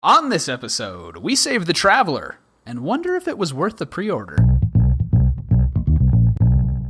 On this episode, we save the Traveler and wonder if it was worth the pre-order.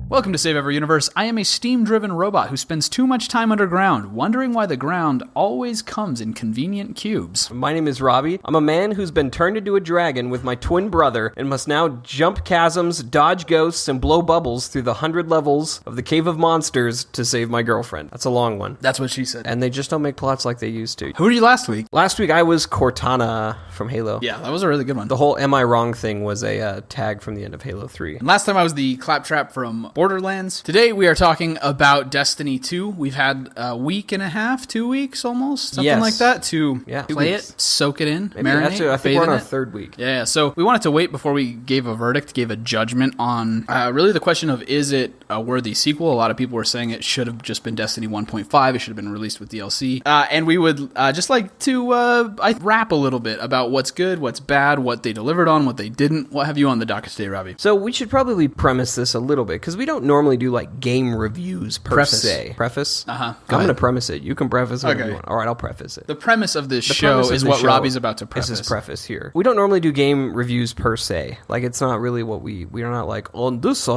Welcome to Save Every Universe. I am a steam-driven robot who spends too much time underground, wondering why the ground always comes in convenient cubes. My name is Robbie. I'm a man who's been turned into a dragon with my twin brother and must now jump chasms, dodge ghosts, and blow bubbles through the 100 levels of the Cave of Monsters to save my girlfriend. That's a long one. That's what she said. And they just don't make plots like they used to. Who were you last week? Last week I was Cortana from Halo. Yeah, that was a really good one. The whole Am I Wrong thing was a tag from the end of Halo 3. And last time I was the Claptrap from Borderlands. Today we are talking about Destiny 2. We've had a week and a half, 2 weeks almost, something like that, to play it, soak it in, marinate. I think we're on our third week. Yeah, so we wanted to wait before we gave a verdict, gave a judgment on really the question of, is it a worthy sequel? A lot of people were saying it should have just been Destiny 1.5. It should have been released with DLC. And we would just like to rap a little bit about what's good, what's bad, what they delivered on, what they didn't. What have you on the docket today, Robbie? So we should probably premise this a little bit, because we don't normally do like game reviews per se. Preface? Uh-huh. I'm going to premise it. You can preface whatever you want. All right, I'll preface it. The premise of this show is what Robbie's about to preface. This is preface here. We don't normally do game reviews per se. Like, it's not really what we are not like, on this,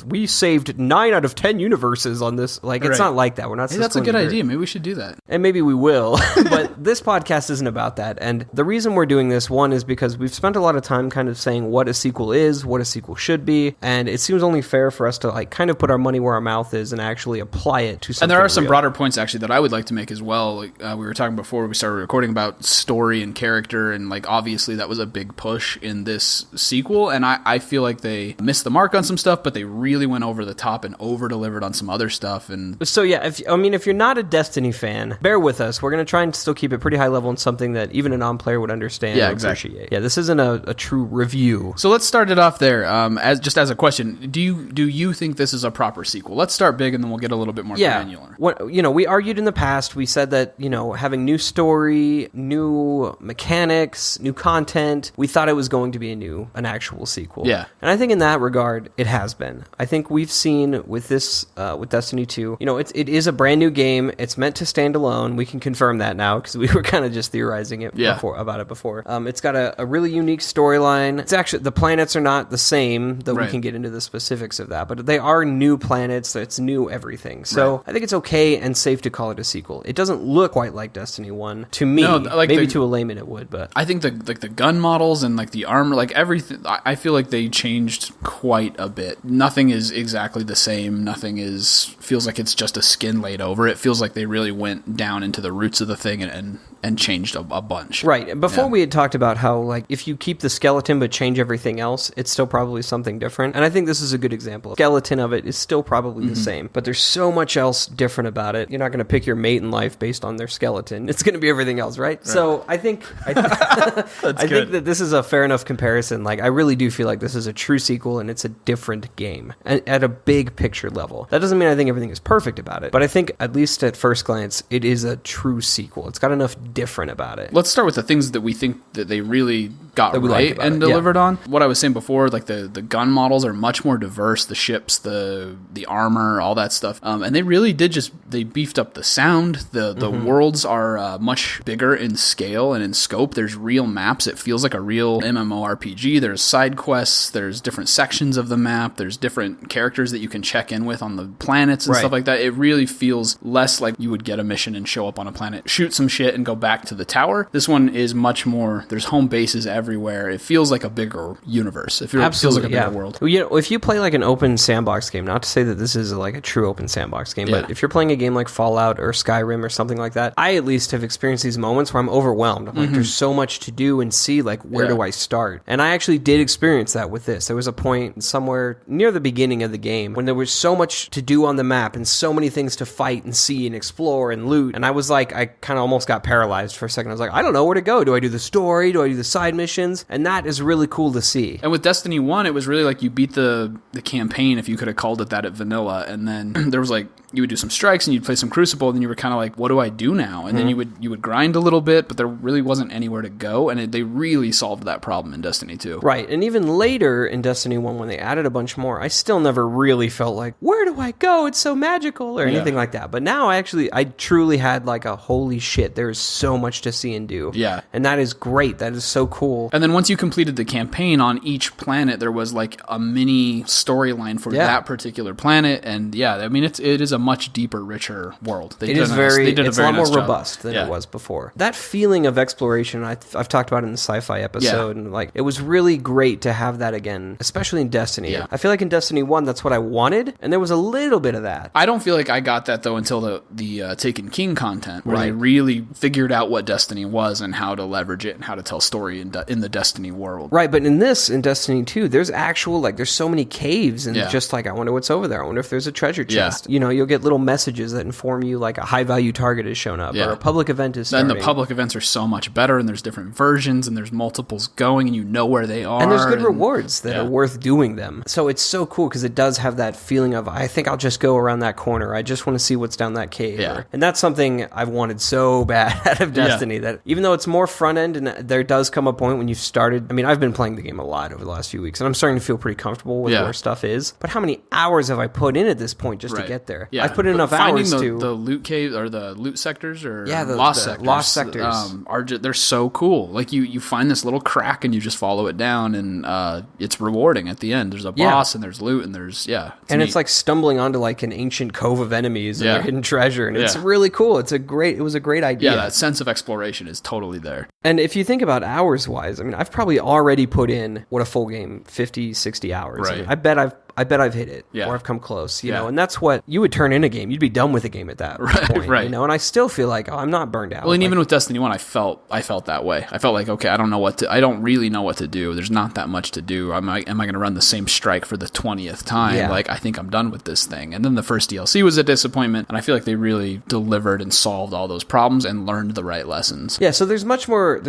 we saved 9 out of 10 universes on this. Like, it's not like that. We're not. Hey, that's a good idea. Maybe we should do that. And maybe we will. But this podcast isn't about that. And the reason we're doing this, one, is because we've spent a lot of time kind of saying what a sequel is, what a sequel should be. And it seems only fair for us to like kind of put our money where our mouth is and actually apply it to something. And there are some real. broader points actually that I would like to make as well. Like we were talking before we started recording about story and character, and like obviously that was a big push in this sequel, and I feel like they missed the mark on some stuff, but they really went over the top and over delivered on some other stuff. And so yeah, if you're not a Destiny fan, bear with us. We're gonna try and still keep it pretty high level and something that even a non-player would understand and appreciate. Yeah, this isn't a true review. So let's start it off there. As a question, do you think this is a proper sequel? Let's start big and then we'll get a little bit more granular. We argued in the past, we said that, having new story, new mechanics, new content, we thought it was going to be an actual sequel. Yeah. And I think in that regard, it has been. I think we've seen with this, with Destiny 2, it is a brand new game. It's meant to stand alone. We can confirm that now because we were kind of just theorizing it about it before. It's got a really unique storyline. It's actually, the planets are not the same, though we can get into the specifics of that, but they are new planets. It's new everything. So I think it's okay and safe to call it a sequel. It doesn't look quite like Destiny 1 to me. No, maybe to a layman it would, but I think the gun models and like the armor, like everything, I feel like they changed quite a bit. Nothing is exactly the same. Nothing feels like it's just a skin laid over. It feels like they really went down into the roots of the thing and changed a bunch. Right. Before we had talked about how like if you keep the skeleton but change everything else, it's still probably something different. And I think this is a good example. The skeleton of it is still probably the same, but there's so much else different about it. You're not going to pick your mate in life based on their skeleton. It's going to be everything else, right? So I think I think that this is a fair enough comparison. Like, I really do feel like this is a true sequel and it's a different game at a big picture level. That doesn't mean I think everything is perfect about it, but I think at least at first glance, it is a true sequel. It's got enough different about it. Let's start with the things that we think that they really got right and delivered on. What I was saying before, like the gun models are much more diverse, the ships, the armor, all that stuff. And they really did they beefed up the sound. The worlds are much bigger in scale and in scope. There's real maps. It feels like a real MMORPG. There's side quests. There's different sections of the map. There's different characters that you can check in with on the planets and stuff like that. It really feels less like you would get a mission and show up on a planet, shoot some shit, and go back to the tower. This one is much more, there's home bases everywhere. It feels like a bigger universe. It feels like a bigger world. Well, if you play like an open sandbox game, not to say that this is like a true open sandbox game, but if you're playing a game like Fallout or Skyrim or something like that, I at least have experienced these moments where I'm overwhelmed. I'm like, there's so much to do and see, like, where do I start? And I actually did experience that with this. There was a point somewhere near the beginning of the game when there was so much to do on the map and so many things to fight and see and explore and loot. And I was like, I kind of almost got paralyzed for a second. I was like, I don't know where to go. Do I do the story? Do I do the side missions? And that is really cool to see. And with Destiny 1, it was really like you beat the campaign if you could have called it that at vanilla. And then there was like, you would do some strikes and you'd play some Crucible, and then you were kind of like, what do I do now? And then you would grind a little bit, but there really wasn't anywhere to go, and they really solved that problem in Destiny 2. Right, and even later in Destiny 1, when they added a bunch more, I still never really felt like, where do I go? It's so magical, or anything like that. But now I truly had like a holy shit, there's so much to see and do. Yeah. And that is great. That is so cool. And then once you completed the campaign, on each planet, there was like a mini storyline for that particular planet. And I mean, it is a much deeper, richer world. It's a lot more robust than it was before. That feeling of exploration, I've talked about it in the sci-fi episode, and like, it was really great to have that again, especially in Destiny. Yeah. I feel like in Destiny 1, that's what I wanted, and there was a little bit of that. I don't feel like I got that, though, until the Taken King content, where they really figured out what Destiny was and how to leverage it and how to tell story in the Destiny world. Right, but in Destiny 2, there's actual, like, there's so many caves, and just like, I wonder what's over there. I wonder if there's a treasure chest. You know, you'll get little messages that inform you, like, a high-value target has shown up, or a public event is starting. And the public events are so much better, and there's different versions, and there's multiples going, and you know where they are. And there's good rewards that are worth doing them. So it's so cool, because it does have that feeling of, I think I'll just go around that corner. I just want to see what's down that cave. And that's something I've wanted so bad out of Destiny, that even though it's more front-end, and there does come a point when you've started... I mean, I've been playing the game a lot over the last few weeks, and I'm starting to feel pretty comfortable with where stuff is. But how many hours have I put in at this point just to get there? I've put in enough hours to... the loot cave, or the loot sectors, or the lost sectors, they're so cool. Like, you find this little crack, and you just follow it down, and it's rewarding at the end. There's a boss, and there's loot, and there's... It's like stumbling onto like an ancient cove of enemies and their hidden treasure, and it's really cool. It was a great idea. Yeah, that sense of exploration is totally there. And if you think about hours wise, I mean, I've probably already put in a full game, 50, 60 hours. Right. I mean, I bet I've hit it, or I've come close, you know, and that's what you would turn in a game. You'd be done with the game at that point, you know, and I still feel like, I'm not burned out. Well, and even with Destiny 1, I felt that way. I felt like, okay, I don't really know what to do. There's not that much to do. Am I going to run the same strike for the 20th time? Yeah. Like, I think I'm done with this thing. And then the first DLC was a disappointment, and I feel like they really delivered and solved all those problems and learned the right lessons. Yeah, so there's much more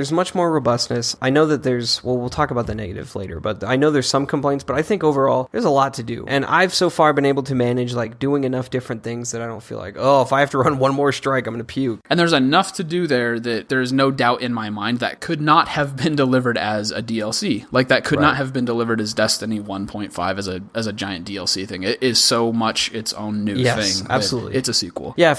robustness. I know that we'll talk about the negative later, but I know there's some complaints, but I think overall, there's a lot to do. And I've so far been able to manage like doing enough different things that I don't feel like, if I have to run one more strike, I'm going to puke. And there's enough to do there that there's no doubt in my mind that could not have been delivered as a DLC. Like, that could not have been delivered as Destiny 1.5 as a giant DLC thing. It is so much its own new thing. Absolutely. It's a sequel. Yeah,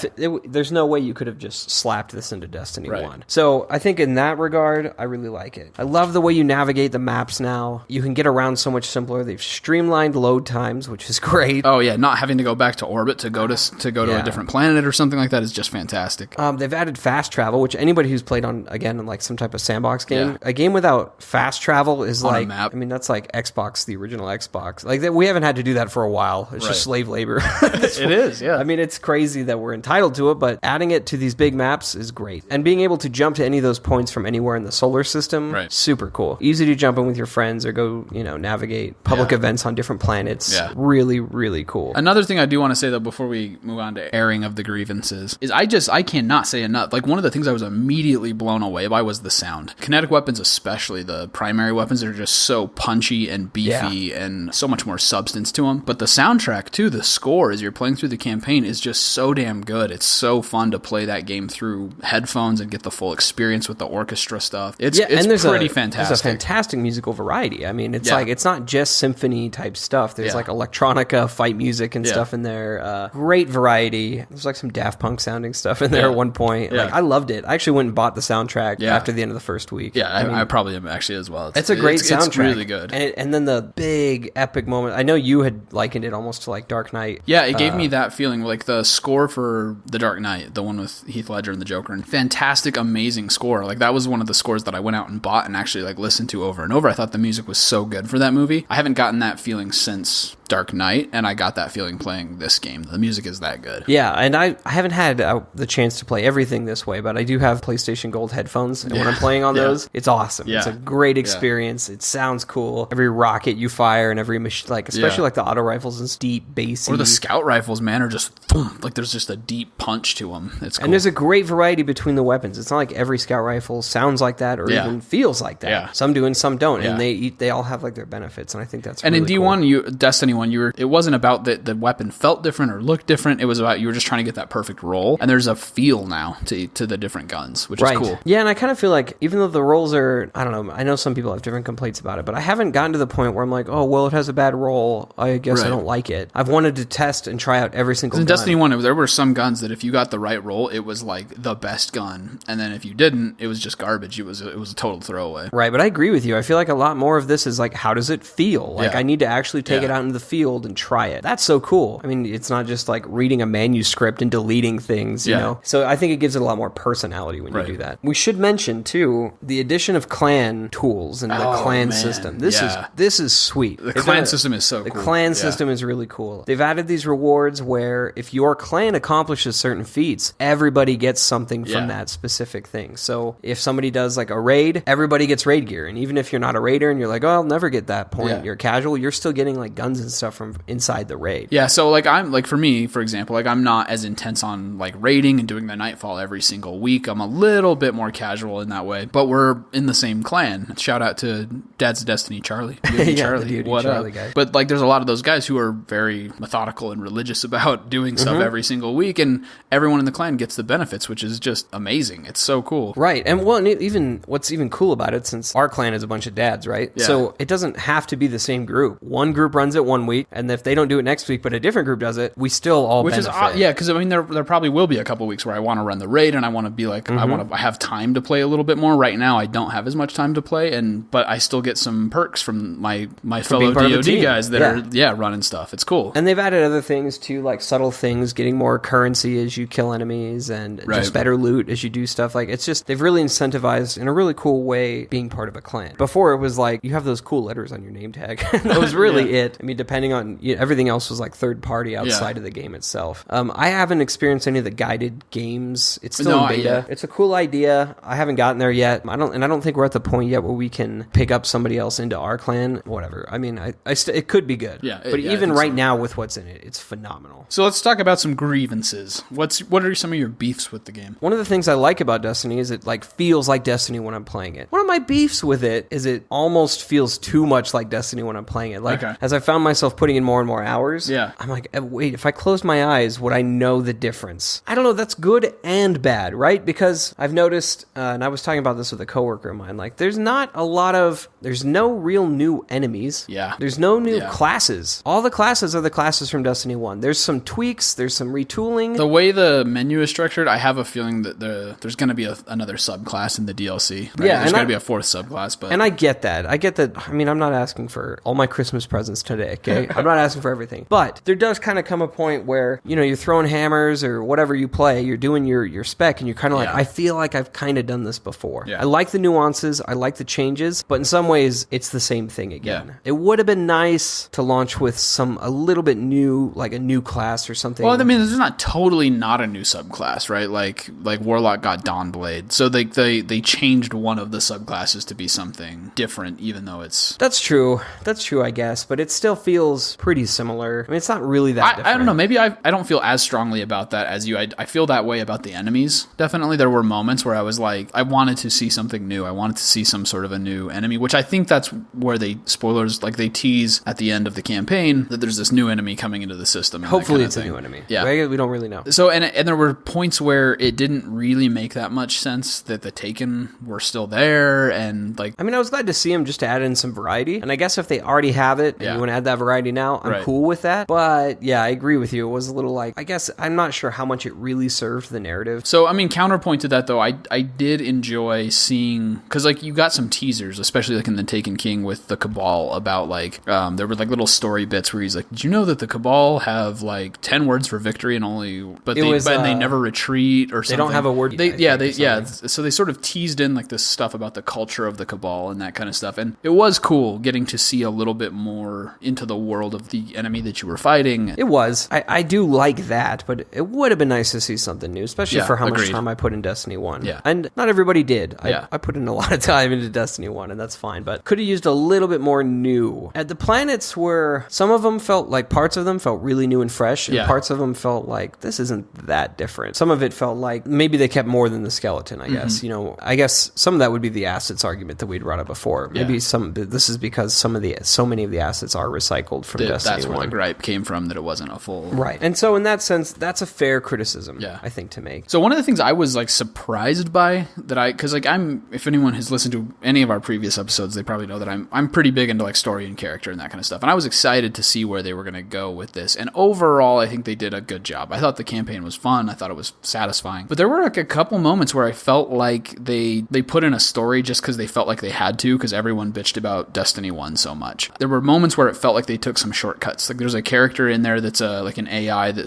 there's no way you could have just slapped this into Destiny 1. So I think in that regard, I really like it. I love the way you navigate the maps now. You can get around so much simpler. They've streamlined load times, which is great. Oh yeah, not having to go back to orbit to go to a different planet or something like that is just fantastic. They've added fast travel, which anybody who's played on like some type of sandbox game, a game without fast travel is on like a map. I mean, that's like Xbox, the original Xbox. Like we haven't had to do that for a while. It's just slave labor. It is, yeah. I mean, it's crazy that we're entitled to it, but adding it to these big maps is great. And being able to jump to any of those points from anywhere in the solar system, super cool. Easy to jump in with your friends or go, navigate public events on different planets. Yeah. Really, really cool. Another thing I do want to say, though, before we move on to airing of the grievances, is I cannot say enough. Like, one of the things I was immediately blown away by was the sound. Kinetic weapons, especially the primary weapons, are just so punchy and beefy and so much more substance to them. But the soundtrack, too, the score, as you're playing through the campaign, is just so damn good. It's so fun to play that game through headphones and get the full experience with the orchestra stuff. It's pretty fantastic. There's a fantastic musical variety. I mean, it's like, it's not just symphony type stuff. There's like electronica, fight music and stuff in there. Great variety. There's like some Daft Punk sounding stuff in there at one point. Like, I loved it. I actually went and bought the soundtrack after the end of the first week. Yeah, I probably am actually as well. It's a great soundtrack. It's really good. And then the big epic moment. I know you had likened it almost to like Dark Knight. Yeah, it gave me that feeling. Like the score for The Dark Knight, the one with Heath Ledger and the Joker, and fantastic, amazing score. Like, that was one of the scores that I went out and bought and actually like listened to over and over. I thought the music was so good for that movie. I haven't gotten that feeling since Dark Knight, and I got that feeling playing this game. The music is that good. Yeah, and I haven't had the chance to play everything this way, but I do have PlayStation Gold headphones, and when I'm playing on those, it's awesome. It's a great experience. It sounds cool. Every rocket you fire and every machine, like especially like the auto rifles, is deep, bassy. Or the scout rifles, man, are just boom, like there's just a deep punch to them. It's cool. And there's a great variety between the weapons. It's not like every scout rifle sounds like that or even feels like that. Some do and some don't, and they all have like their benefits, and I think that's really in D1, cool. Destiny one, it wasn't about that the weapon felt different or looked different. It was about you were just trying to get that perfect roll. And there's a feel now to the different guns, which is cool. Yeah, and I kind of feel like even though the rolls are, I don't know, I know some people have different complaints about it, but I haven't gotten to the point where I'm like, oh, well, it has a bad roll. I guess I don't like it. I've wanted to test and try out every single gun. In Destiny 1, there were some guns that if you got the right roll, it was like the best gun. And then if you didn't, it was just garbage. It was a total throwaway. Right, but I agree with you. I feel like a lot more of this is like, how does it feel? Like, I need to actually take it out into the field and try it. That's so cool. I mean, it's not just like reading a manuscript and deleting things, you know? So I think it gives it a lot more personality when you do that. We should mention, too, the addition of clan tools and the clan system. This is sweet. The clan system is so cool. The clan system is really cool. They've added these rewards where if your clan accomplishes certain feats, everybody gets something from that specific thing. So if somebody does like a raid, everybody gets raid gear. And even if you're not a raider and you're like, oh, I'll never get that point, you're casual, you're still getting like guns and stuff from inside the raid. Yeah, so like I'm like, for me, for example, like I'm not as intense on like raiding and doing the Nightfall every single week. I'm a little bit more casual in that way, but we're in the same clan. Shout out to Dad's Destiny Charlie. Charlie. What Charlie guy. But like there's a lot of those guys who are very methodical and religious about doing stuff every single week, and everyone in the clan gets the benefits, which is just amazing. It's so cool. Right. And well, even what's even cool about it, since our clan is a bunch of dads, right? Yeah. So it doesn't have to be the same group. One group runs it one week, and if they don't do it next week, but a different group does it, we still all benefit. Because I mean, there probably will be a couple weeks where I want to run the raid, and I want to be like, I have time to play a little bit more. Right now, I don't have as much time to play, but I still get some perks from my fellow DoD guys that are running stuff. It's cool. And they've added other things too, like subtle things, getting more currency as you kill enemies, and just better loot as you do stuff. Like, it's just, they've really incentivized in a really cool way being part of a clan. Before it was like, you have those cool letters on your name tag. That was really it. I mean, depending on, everything else was like third party outside of the game itself. I haven't experienced any of the guided games. It's still in beta. It's a cool idea. I haven't gotten there yet. I don't think we're at the point yet where we can pick up somebody else into our clan. Whatever. I mean, it could be good. Yeah. But even right now with what's in it, it's phenomenal. So let's talk about some grievances. What are some of your beefs with the game? One of the things I like about Destiny is it like feels like Destiny when I'm playing it. One of my beefs with it is it almost feels too much like Destiny when I'm playing it. Like, as I found myself putting in more and more hours, I'm like, wait, if I closed my eyes, would I know the difference? I don't know. That's good and bad, right? Because I've noticed, and I was talking about this with a coworker of mine, like there's no real new enemies. Yeah. There's no new classes. All the classes are the classes from Destiny 1. There's some tweaks. There's some retooling. The way the menu is structured, I have a feeling that there's going to be another subclass in the DLC. Right? Yeah. There's going to be a fourth subclass. But... And I get that. I mean, I'm not asking for all my Christmas presents today, okay? I'm not asking for everything. But there does kind of come a point where, you're throwing hammers or whatever you play, you're doing your spec, and you're kind of like, I feel like I've kind of done this before. Yeah. I like the nuances. I like the changes. But in some ways, it's the same thing again. Yeah. It would have been nice to launch with a little bit new, like a new class or something. Well, I mean, this is not totally not a new subclass, right? Like Warlock got Dawnblade. So they changed one of the subclasses to be something different, even though it's... That's true, I guess. But it still feels pretty similar. I mean, it's not really that different. I don't know. Maybe I don't feel as strongly about that as you. I feel that way about the enemies. Definitely, there were moments where I was like, I wanted to see something new. I wanted to see some sort of a new enemy, which I think that's where they tease at the end of the campaign that there's this new enemy coming into the system. Hopefully it's a new enemy. Yeah. We don't really know. So, and there were points where it didn't really make that much sense that the Taken were still there, and like... I mean, I was glad to see them just to add in some variety, and I guess if they already have it, and you want to add that variety now, I'm cool with that. But, yeah, I agree with you. It was a little like... I guess I'm not sure how much it really served the narrative. So, I mean, counterpoint to that, though, I did enjoy seeing... Because, like, you got some teasers, especially, like, in the Taken King with the Cabal, about, like... there were, like, little story bits where he's like, did you know that the Cabal have, like, 10 words for victory and only... But they never retreat or something. They don't have a word. So they sort of teased in, like, this stuff about the culture of the Cabal and that kind of stuff. And it was cool getting to see a little bit more into the world of the enemy that you were fighting. It was. I do like that, but it would have been nice to see something new, especially for how much time I put in Destiny 1. Yeah. And not everybody did. I put in a lot of time into Destiny 1, and that's fine, but could have used a little bit more new. The planets were, some of them felt like, parts of them felt really new and fresh, and parts of them felt like, this isn't that different. Some of it felt like, maybe they kept more than the skeleton, I guess. I guess some of that would be the assets argument that we'd brought up before. Maybe this is because so many of the assets are recycled recycled from Destiny 1. That's where the gripe came from, that it wasn't a full... Right. And so in that sense, that's a fair criticism, I think, to make. So one of the things I was like surprised by, because like if anyone has listened to any of our previous episodes, they probably know that I'm pretty big into like story and character and that kind of stuff. And I was excited to see where they were going to go with this. And overall, I think they did a good job. I thought the campaign was fun. I thought it was satisfying. But there were like a couple moments where I felt like they put in a story just because they felt like they had to, because everyone bitched about Destiny 1 so much. There were moments where it felt like they took some shortcuts. Like there's a character in there that's like an AI that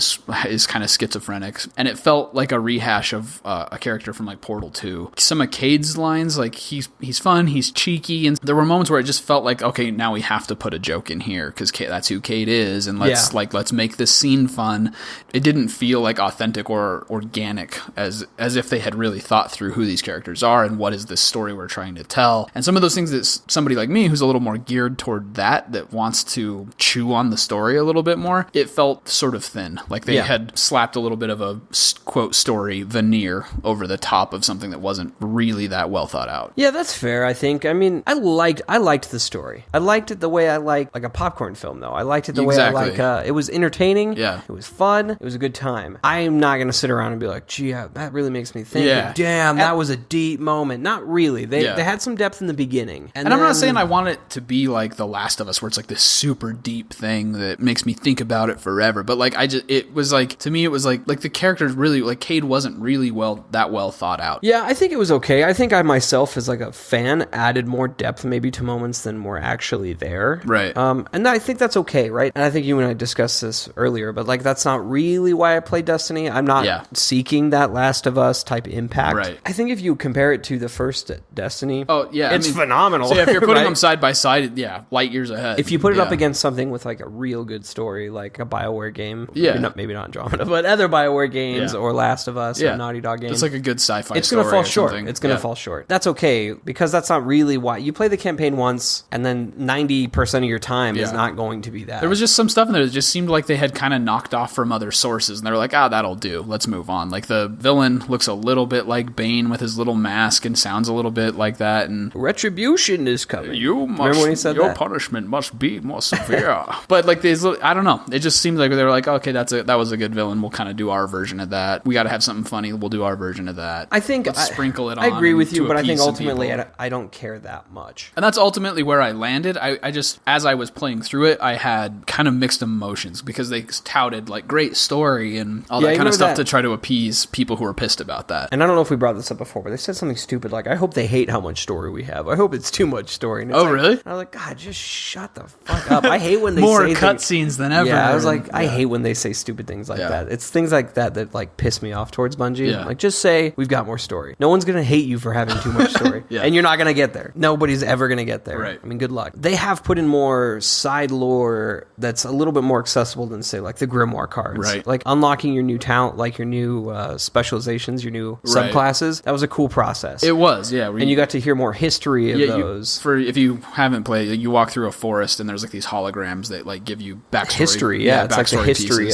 is kind of schizophrenic, and it felt like a rehash of a character from like Portal 2. Some of Cade's lines, like he's fun, he's cheeky, and there were moments where it just felt like, okay, now we have to put a joke in here because that's who Cade is, and let's make this scene fun. It didn't feel like authentic or organic, as if they had really thought through who these characters are and what is this story we're trying to tell. And some of those things that somebody like me, who's a little more geared toward that wants to chew on the story a little bit more, it felt sort of thin. Like they had slapped a little bit of a quote story veneer over the top of something that wasn't really that well thought out. Yeah, that's fair, I think. I mean, I liked the story. I liked it the way I like a popcorn film, though. I liked it the way I like it was entertaining. Yeah. It was fun. It was a good time. I'm not going to sit around and be like, gee, that really makes me think. Yeah. Damn, that was a deep moment. Not really. They had some depth in the beginning. And I'm not saying I want it to be like The Last of Us, where it's like this super deep thing that makes me think about it forever. But like, it was like, to me, it was like the characters really, like Cade wasn't really that well thought out. Yeah, I think it was okay. I think I myself, as like a fan, added more depth maybe to moments than were actually there. Right. And I think that's okay, right? And I think you and I discussed this earlier, but like that's not really why I play Destiny. I'm not seeking that Last of Us type impact. Right. I think if you compare it to the first Destiny, it's phenomenal. So if you're putting them side by side, light years ahead. If you put it up against something with like a real good story, like a BioWare game, maybe not Andromeda, but other BioWare games or Last of Us or Naughty Dog games, it's like a good sci-fi story. It's going to fall short. It's going to fall short. That's okay, because that's not really why you play the campaign once, and then 90% of your time is not going to be that. There was just some stuff in there that just seemed like they had kind of knocked off from other sources, and they were like, that'll do. Let's move on. Like the villain looks a little bit like Bane with his little mask and sounds a little bit like that. And retribution is coming. Remember when he said your punishment must be more severe. But like these, I don't know. It just seemed like they were like, okay, that was a good villain. We'll kind of do our version of that. We got to have something funny. We'll do our version of that. I think let's sprinkle it on. I agree with you, but I think ultimately I don't care that much. And that's ultimately where I landed. I just, as I was playing through it, I had kind of mixed emotions because they touted like great story and all that kind of stuff to try to appease people who were pissed about that. And I don't know if we brought this up before, but they said something stupid like, I hope they hate how much story we have. I hope it's too much story. And it's really? I was like, God, just shut the fuck up. I hate when they more say cutscenes than ever. Yeah, I was like, I hate when they say stupid things like that. It's things like that like piss me off towards Bungie. Like, just say we've got more story. No one's gonna hate you for having too much story, and you're not gonna get there. Nobody's ever gonna get there. Right. I mean, good luck. They have put in more side lore that's a little bit more accessible than say like the Grimoire cards. Right. Like unlocking your new talent, like your new specializations, your new subclasses. That was a cool process. It was, yeah. And you got to hear more history of those. If you haven't played, you walk through a forest and there's like these holograms that like give you backstory. History, it's like the history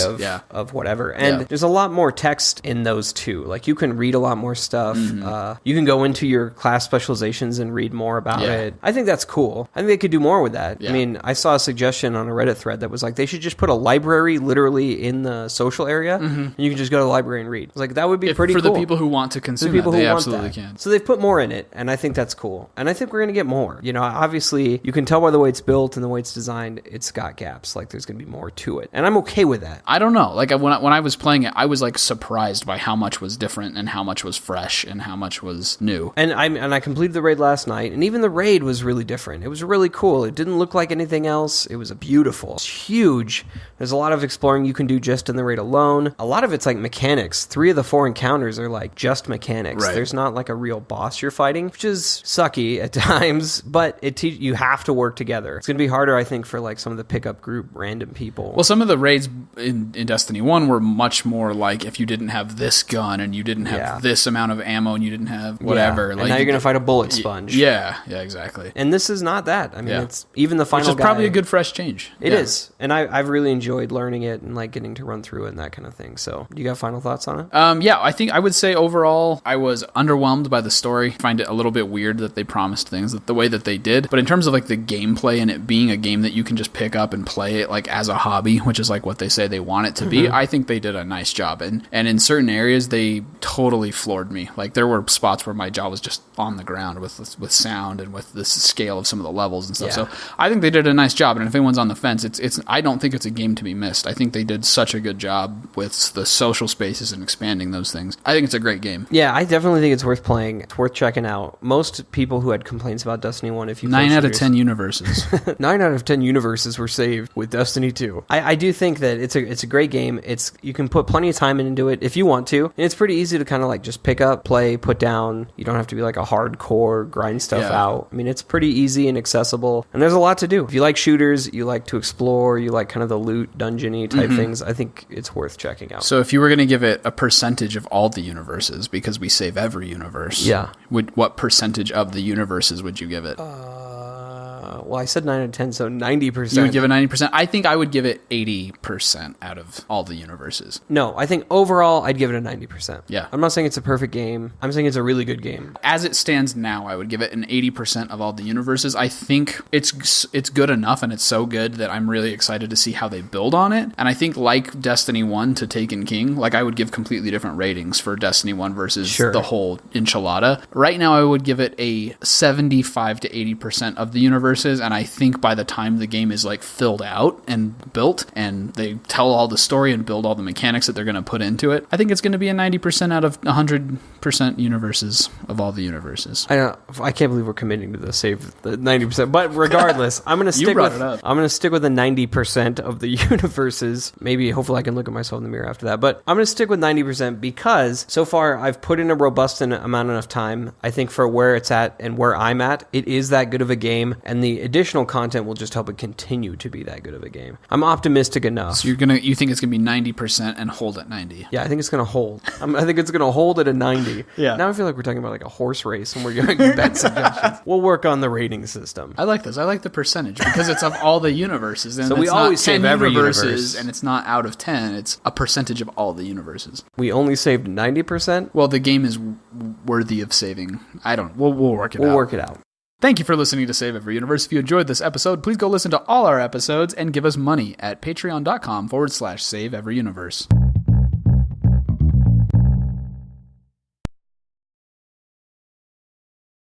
of whatever. And there's a lot more text in those too. Like you can read a lot more stuff. You can go into your class specializations and read more about it. I think that's cool. I think they could do more with that. I mean, I saw a suggestion on a Reddit thread that was like they should just put a library literally in the social area, and you can just go to the library and read. It's like that would be pretty cool. For the people who want to consume it, they absolutely can. So they've put more in it, and I think that's cool. And I think we're going to get more. You know, obviously, you can tell by the way it's built and the way it's designed, it's got gaps. Like there's going to be more to it. And I'm okay with that. I don't know. Like when I was playing it, I was like surprised by how much was different and how much was fresh and how much was new. And I completed the raid last night, and even the raid was really different. It was really cool. It didn't look like anything else. It was beautiful. It's huge. There's a lot of exploring you can do just in the raid alone. A lot of it's like mechanics. 3 of the 4 encounters are like just mechanics. Right. There's not like a real boss you're fighting, which is sucky at times, but you have to work together. It's going to be harder, I think, for like some of the pickup group random people. Well, some of the raids in Destiny 1 were much more like if you didn't have this gun and you didn't have this amount of ammo and you didn't have whatever. And like now you're going to fight a bullet sponge. Yeah, exactly. And this is not that. I mean, it's even the final Which is probably a good fresh change. It is. And I've really enjoyed learning it and like getting to run through it and that kind of thing. So do you got final thoughts on it? I think I would say overall I was underwhelmed by the story. I find it a little bit weird that they promised things the way that they did. But in terms of like the gameplay and it being a game that you can can just pick up and play it like as a hobby, which is like what they say they want it to be, I think they did a nice job. And in certain areas, they totally floored me. Like there were spots where my jaw was just on the ground with sound and with the scale of some of the levels and stuff. So I think they did a nice job. And if anyone's on the fence, I don't think it's a game to be missed. I think they did such a good job with the social spaces and expanding those things. I think it's a great game. Yeah, I definitely think it's worth playing. It's worth checking out. Most people who had complaints about Destiny 1, if you 9 out of 10 universes. 9 out of 10 universes were saved with Destiny 2. I do think that it's a great game. You can put plenty of time into it if you want to. And it's pretty easy to kind of like just pick up, play, put down. You don't have to be like a hardcore grind stuff out. I mean, it's pretty easy and accessible. And there's a lot to do. If you like shooters, you like to explore, you like kind of the loot, dungeony type things, I think it's worth checking out. So if you were going to give it a percentage of all the universes, because we save every universe, what percentage of the universes would you give it? Well, I said 9 out of 10, so 90%. You would give it 90%? I think I would give it 80% out of all the universes. No, I think overall, I'd give it a 90%. Yeah. I'm not saying it's a perfect game. I'm saying it's a really good game. As it stands now, I would give it an 80% of all the universes. I think it's good enough, and it's so good that I'm really excited to see how they build on it. And I think like Destiny 1 to Taken King, like I would give completely different ratings for Destiny 1 versus the whole enchilada. Right now, I would give it a 75 to 80% of the universes. And I think by the time the game is like filled out and built and they tell all the story and build all the mechanics that they're going to put into it, I think it's going to be a 90% out of 100% universes of all the universes. I can't believe we're committing to save the 90%, but regardless, I'm going to stick with the 90% of the universes. Maybe hopefully I can look at myself in the mirror after that, but I'm going to stick with 90% because so far I've put in a robust amount of time. I think for where it's at and where I'm at, it is that good of a game, and the additional content will just help it continue to be that good of a game. I'm optimistic enough. So you think it's going to be 90% and hold at 90? Yeah, I think it's going to hold. I think it's going to hold at a 90. Yeah. Now I feel like we're talking about like a horse race and we're giving bet suggestions. We'll work on the rating system. I like this. I like the percentage because it's of all the universes. And so we always save every universe. And it's not out of 10. It's a percentage of all the universes. We only saved 90%? Well, the game is worthy of saving. We'll work it out. We'll work it out. Thank you for listening to Save Every Universe. If you enjoyed this episode, please go listen to all our episodes and give us money at patreon.com/Save Every Universe.